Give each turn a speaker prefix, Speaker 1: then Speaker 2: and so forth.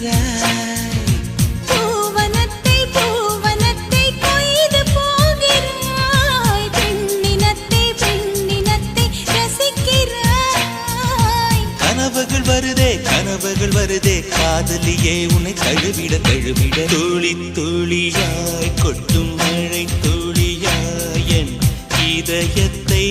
Speaker 1: ரசிக்கிறாய்.
Speaker 2: பூவனத்தை பூவனத்தை கொய்து போகிறாய். பெண்ணினத்தை பெண்ணினத்தை ரசிக்கிறாய்.
Speaker 1: கனவுகள் வருதே காதலியே உன்னை தழுவிட தழுவிட துளி துளியாய் கொட்டும் மழை துளியாய் என் இதயத்தை